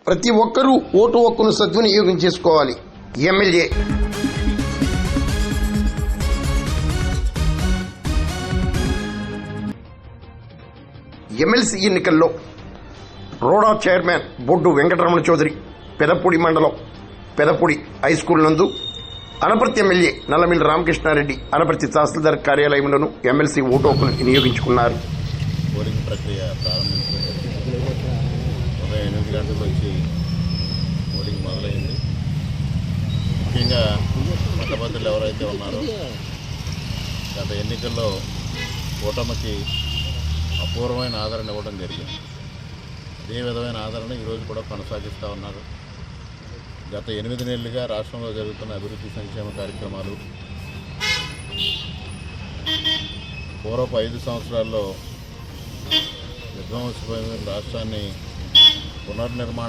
ప్రతి ఒక్కరూ ఓటు హక్కును సద్వినియోగం చేసుకోవాలి. ఎమ్మెల్యే ఎమ్మెల్సీ ఎన్నికల్లో రోడా చైర్మన్ బొడ్డు వెంకటరమణ చౌదరి పెదపూడి మండలం పెదపూడి హైస్కూల్ నందు, అనపర్తి ఎమ్మెల్యే నల్లమిల్లి రామకృష్ణారెడ్డి అనపర్తి తహసీల్దార్ కార్యాలయంలోనూ ఎమ్మెల్సీ ఓటు హక్కును వినియోగించుకున్నారు. పోలింగ్ ప్రక్రియ ప్రారంభించడం ఉదయం 8 గంటలకు వచ్చి పోలింగ్ మొదలైంది. ముఖ్యంగా పట్టభద్రులు ఎవరైతే ఉన్నారో గత ఎన్నికల్లో కూటమికి అపూర్వమైన ఆదరణ ఇవ్వడం జరిగింది. అదే విధమైన ఆదరణ ఈరోజు కూడా కొనసాగిస్తూ ఉన్నారు. గత 8 నెలలుగా రాష్ట్రంలో జరుగుతున్న అభివృద్ధి సంక్షేమ కార్యక్రమాలు, పూర్వపు 5 సంవత్సరాల్లో విధ్వంసమైన రాష్ట్రాన్ని పునర్నిర్మాణం